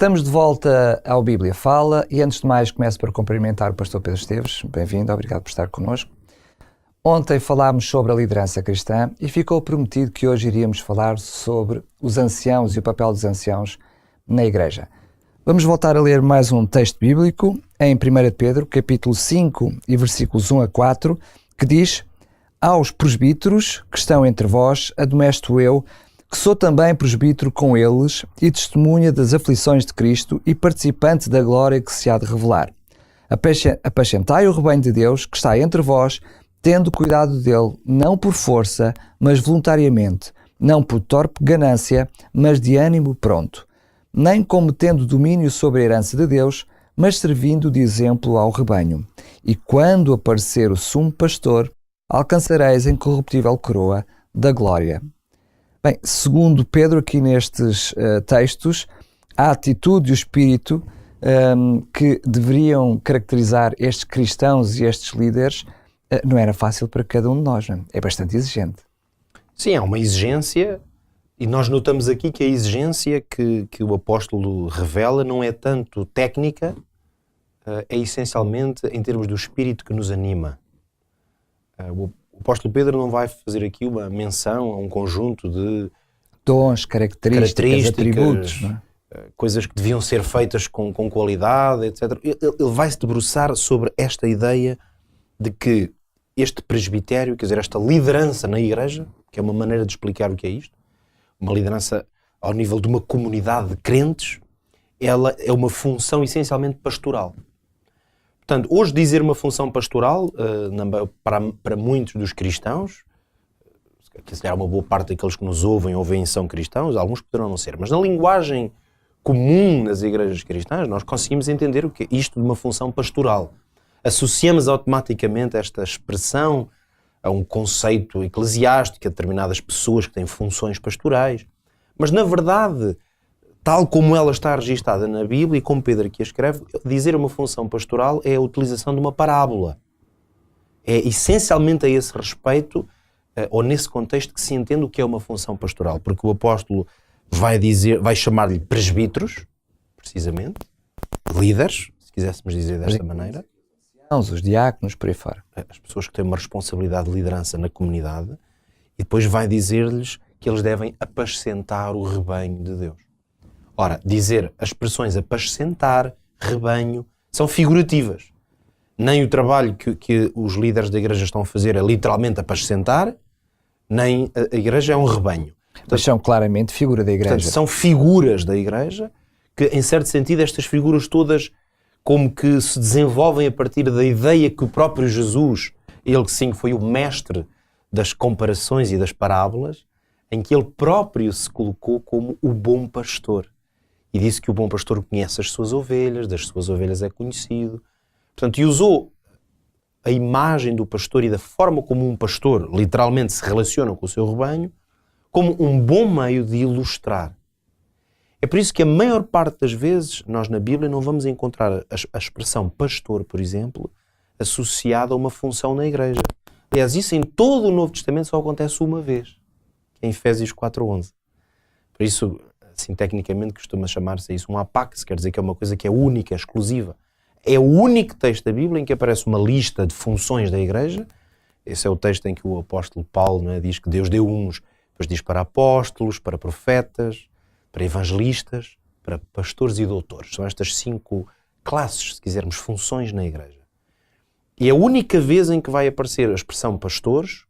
Estamos de volta ao Bíblia Fala e antes de mais começo por cumprimentar o pastor Pedro Esteves. Bem-vindo, obrigado por estar connosco. Ontem falámos sobre a liderança cristã e ficou prometido que hoje iríamos falar sobre os anciãos e o papel dos anciãos na igreja. Vamos voltar a ler mais um texto bíblico em 1 Pedro, capítulo 5 e versículos 1 a 4, que diz: Aos presbíteros que estão entre vós, admoesto eu, que sou também presbítero com eles e testemunha das aflições de Cristo e participante da glória que se há de revelar. Apacentai o rebanho de Deus que está entre vós, tendo cuidado dele, não por força, mas voluntariamente, não por torpe ganância, mas de ânimo pronto, nem como tendo domínio sobre a herança de Deus, mas servindo de exemplo ao rebanho. E quando aparecer o sumo pastor, alcançareis a incorruptível coroa da glória. Bem, segundo Pedro, aqui nestes textos, a atitude e o espírito que deveriam caracterizar estes cristãos e estes líderes não era fácil para cada um de nós, não é? É bastante exigente. Sim, é uma exigência, e nós notamos aqui que a exigência que o apóstolo revela não é tanto técnica, é essencialmente em termos do espírito que nos anima. O apóstolo Pedro não vai fazer aqui uma menção a um conjunto de dons, características, atributos, não é? Coisas que deviam ser feitas com qualidade, etc. Ele vai se debruçar sobre esta ideia de que este presbitério, quer dizer, esta liderança na igreja, que é uma maneira de explicar o que é isto, uma liderança ao nível de uma comunidade de crentes, ela é uma função essencialmente pastoral. Portanto, hoje dizer uma função pastoral, para muitos dos cristãos, que se calhar uma boa parte daqueles que nos ouvem ou veem são cristãos, alguns poderão não ser, mas na linguagem comum nas igrejas cristãs, nós conseguimos entender o que é isto de uma função pastoral. Associamos automaticamente esta expressão a um conceito eclesiástico, a determinadas pessoas que têm funções pastorais. Mas, na verdade, tal como ela está registada na Bíblia, e como Pedro aqui a escreve, dizer uma função pastoral é a utilização de uma parábola. É essencialmente a esse respeito, ou nesse contexto, que se entende o que é uma função pastoral. Porque o apóstolo vai chamar-lhe presbíteros, precisamente, líderes, se quiséssemos dizer desta maneira. Os diáconos, por aí fora. As pessoas que têm uma responsabilidade de liderança na comunidade, e depois vai dizer-lhes que eles devem apacentar o rebanho de Deus. Ora, dizer as expressões apacentar, rebanho, são figurativas. Nem o trabalho que os líderes da igreja estão a fazer é literalmente apacentar, nem a igreja é um rebanho. Mas são claramente figura da igreja. Portanto, são figuras da igreja que, em certo sentido, estas figuras todas como que se desenvolvem a partir da ideia que o próprio Jesus, ele que sim foi o mestre das comparações e das parábolas, em que ele próprio se colocou como o bom pastor. E disse que o bom pastor conhece as suas ovelhas, das suas ovelhas é conhecido. Portanto, e usou a imagem do pastor e da forma como um pastor literalmente se relaciona com o seu rebanho como um bom meio de ilustrar. É por isso que a maior parte das vezes nós na Bíblia não vamos encontrar a expressão pastor, por exemplo, associada a uma função na igreja. Aliás, isso em todo o Novo Testamento só acontece uma vez, que é em Efésios 4:11. Por isso, assim, tecnicamente costuma chamar-se isso um apax, quer dizer que é uma coisa que é única, exclusiva. É o único texto da Bíblia em que aparece uma lista de funções da igreja. Esse é o texto em que o apóstolo Paulo, não é, diz que Deus deu uns, depois diz para apóstolos, para profetas, para evangelistas, para pastores e doutores. São estas 5 classes, se quisermos, funções na igreja. E é a única vez em que vai aparecer a expressão pastores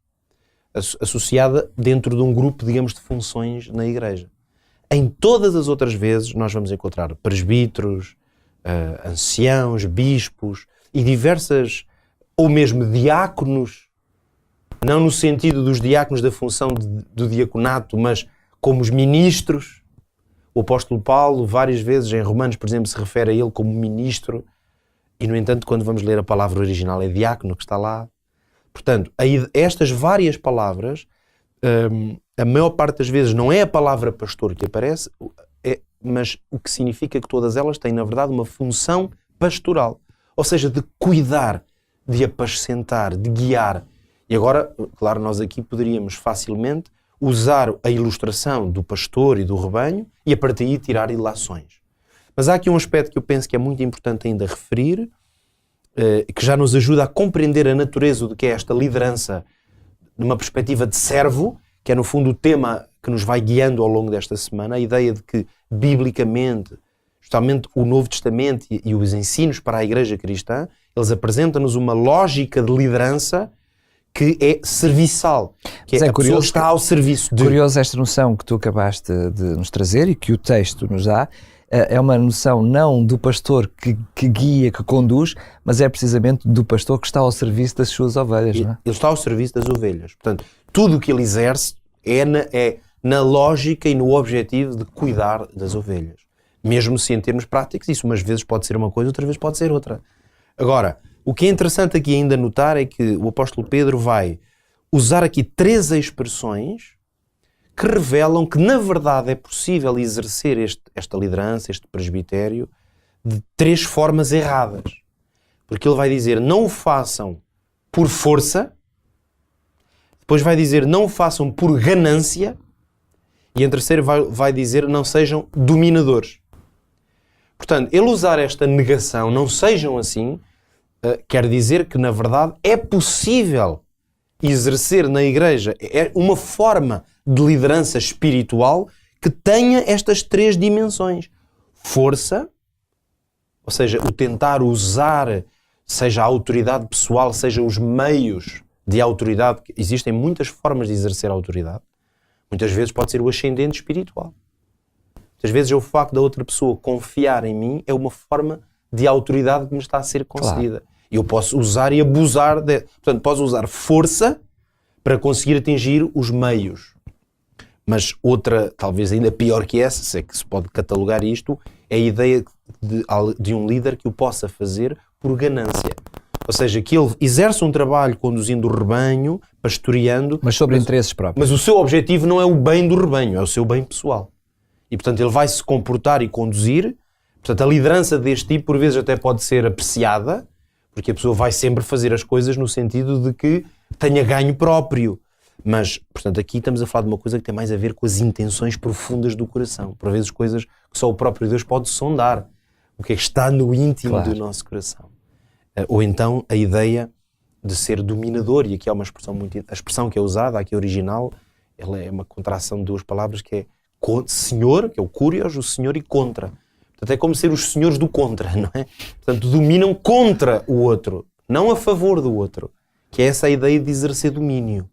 associada dentro de um grupo, digamos, de funções na igreja. Em todas as outras vezes nós vamos encontrar presbíteros, anciãos, bispos e diversas, ou mesmo diáconos, não no sentido dos diáconos da função do diaconato, mas como os ministros. O apóstolo Paulo, várias vezes em Romanos, por exemplo, se refere a ele como ministro, e no entanto, quando vamos ler a palavra original, é diácono que está lá. Portanto, estas várias palavras, a maior parte das vezes não é a palavra pastor que aparece, mas o que significa que todas elas têm, na verdade, uma função pastoral. Ou seja, de cuidar, de apacentar, de guiar. E agora, claro, nós aqui poderíamos facilmente usar a ilustração do pastor e do rebanho e a partir daí tirar ilações. Mas há aqui um aspecto que eu penso que é muito importante ainda referir, que já nos ajuda a compreender a natureza do que é esta liderança numa perspectiva de servo, que é no fundo o tema que nos vai guiando ao longo desta semana, a ideia de que, biblicamente, justamente o Novo Testamento e os ensinos para a Igreja cristã, eles apresentam-nos uma lógica de liderança que é serviçal, que é a pessoa está ao serviço de... Curioso esta noção que tu acabaste de nos trazer e que o texto nos dá, é uma noção não do pastor que guia, que conduz, mas é precisamente do pastor que está ao serviço das suas ovelhas, não é? Ele está ao serviço das ovelhas. Portanto, tudo o que ele exerce é na lógica e no objetivo de cuidar das ovelhas. Mesmo se em termos práticos, isso umas vezes pode ser uma coisa, outras vezes pode ser outra. Agora, o que é interessante aqui ainda notar é que o apóstolo Pedro vai usar aqui 3 expressões que revelam que, na verdade, é possível exercer esta liderança, este presbitério, de 3 formas erradas. Porque ele vai dizer, não o façam por força, depois vai dizer, não o façam por ganância, e em terceiro vai dizer, não sejam dominadores. Portanto, ele usar esta negação, não sejam assim, quer dizer que, na verdade, é possível exercer na igreja uma forma de liderança espiritual que tenha estas 3 dimensões. Força, ou seja, o tentar usar, seja a autoridade pessoal, seja os meios de autoridade. Existem muitas formas de exercer a autoridade. Muitas vezes pode ser o ascendente espiritual. Muitas vezes é o facto da outra pessoa confiar em mim, é uma forma de autoridade que me está a ser concedida. Claro. Eu posso usar e abusar portanto, posso usar força para conseguir atingir os meios. Mas outra, talvez ainda pior que essa, se é que se pode catalogar isto, é a ideia de um líder que o possa fazer por ganância. Ou seja, que ele exerce um trabalho conduzindo o rebanho, pastoreando... Mas sobre interesses próprios. Mas o seu objetivo não é o bem do rebanho, é o seu bem pessoal. E, portanto, ele vai se comportar e conduzir. Portanto, a liderança deste tipo, por vezes, até pode ser apreciada, porque a pessoa vai sempre fazer as coisas no sentido de que tenha ganho próprio. Mas, portanto, aqui estamos a falar de uma coisa que tem mais a ver com as intenções profundas do coração. Por vezes, coisas que só o próprio Deus pode sondar. O que é que está no íntimo do nosso coração. Ou então, a ideia de ser dominador. E aqui há uma expressão muito... A expressão que é usada, aqui original, ela é uma contração de 2 palavras que é senhor, que é o curios, o senhor, e contra. Portanto, é como ser os senhores do contra, não é? Portanto, dominam contra o outro, não a favor do outro. Que é essa a ideia de exercer domínio.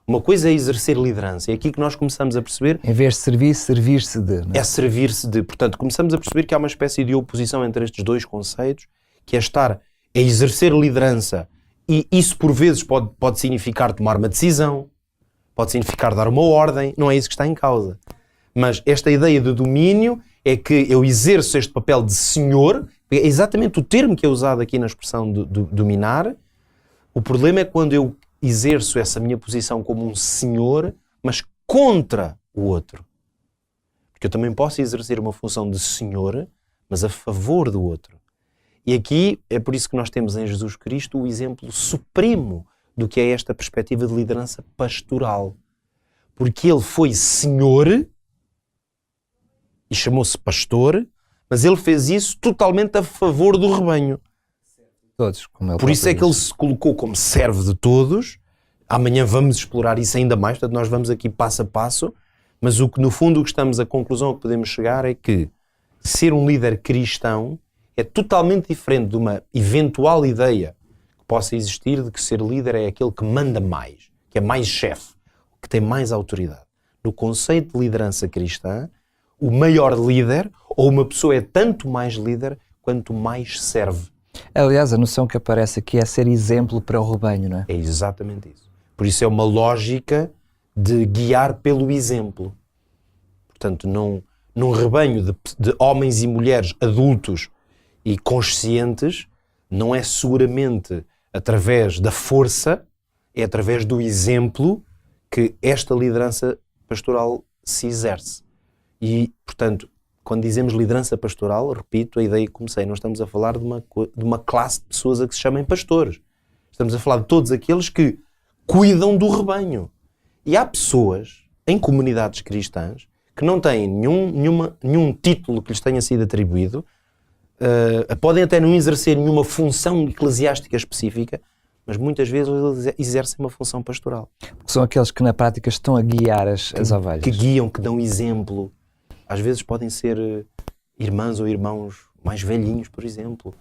Uma coisa é exercer liderança. É aqui que nós começamos a perceber... Em vez de servir, servir-se de. Não é? É servir-se de. Portanto, começamos a perceber que há uma espécie de oposição entre estes 2 conceitos, que é estar a exercer liderança. E isso, por vezes, pode significar tomar uma decisão, pode significar dar uma ordem. Não é isso que está em causa. Mas esta ideia de domínio é que eu exerço este papel de senhor, é exatamente o termo que é usado aqui na expressão de dominar. O problema é quando eu exerço essa minha posição como um senhor, mas contra o outro. Porque eu também posso exercer uma função de senhor, mas a favor do outro. E aqui é por isso que nós temos em Jesus Cristo o exemplo supremo do que é esta perspectiva de liderança pastoral. Porque ele foi senhor e chamou-se pastor, mas ele fez isso totalmente a favor do rebanho. Todos, como ele Por isso é que ele se colocou como servo de todos. Amanhã vamos explorar isso ainda mais, portanto nós vamos aqui passo a passo, mas o que no fundo a conclusão que podemos chegar é que ser um líder cristão é totalmente diferente de uma eventual ideia que possa existir de que ser líder é aquele que manda mais, que é mais chefe, que tem mais autoridade. No conceito de liderança cristã, o maior líder, ou uma pessoa é tanto mais líder quanto mais serve. Aliás, a noção que aparece aqui é ser exemplo para o rebanho, não é? É exatamente isso. Por isso é uma lógica de guiar pelo exemplo. Portanto, num rebanho de homens e mulheres adultos e conscientes, não é seguramente através da força, é através do exemplo que esta liderança pastoral se exerce. E, portanto, quando dizemos liderança pastoral, repito, a ideia que comecei, nós estamos a falar de uma classe de pessoas a que se chamem pastores. Estamos a falar de todos aqueles que cuidam do rebanho. E há pessoas em comunidades cristãs que não têm nenhum título que lhes tenha sido atribuído, podem até não exercer nenhuma função eclesiástica específica, mas muitas vezes eles exercem uma função pastoral. São aqueles que na prática estão a guiar as ovelhas. Que guiam, que dão exemplo. Às vezes podem ser irmãs ou irmãos mais velhinhos, por exemplo,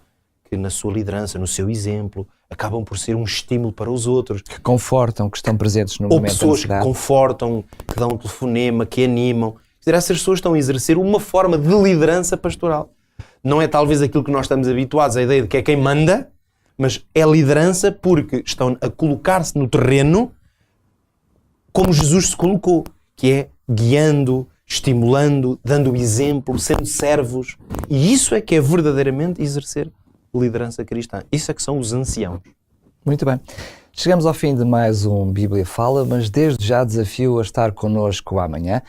que na sua liderança, no seu exemplo, acabam por ser um estímulo para os outros. Que confortam, que estão presentes no Ou momento da pessoas que necessidade. confortam, que dão um telefonema, que animam. Quer dizer, essas pessoas estão a exercer uma forma de liderança pastoral. Não é talvez aquilo que nós estamos habituados, a ideia de que é quem manda, mas é liderança porque estão a colocar-se no terreno como Jesus se colocou, que é guiando, estimulando, dando exemplo, sendo servos. E isso é que é verdadeiramente exercer liderança cristã. Isso é que são os anciãos. Muito bem. Chegamos ao fim de mais um Bíblia Fala, mas desde já desafio a estar connosco amanhã,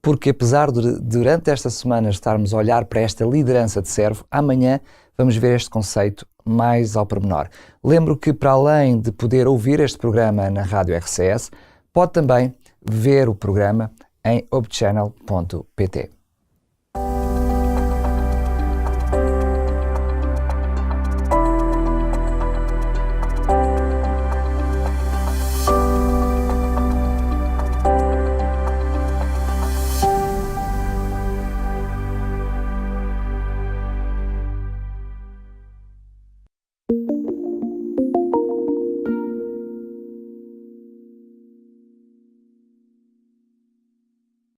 porque apesar de durante esta semana estarmos a olhar para esta liderança de servo, amanhã vamos ver este conceito mais ao pormenor. Lembro que, para além de poder ouvir este programa na Rádio RCS, pode também ver o programa em obchannel.pt.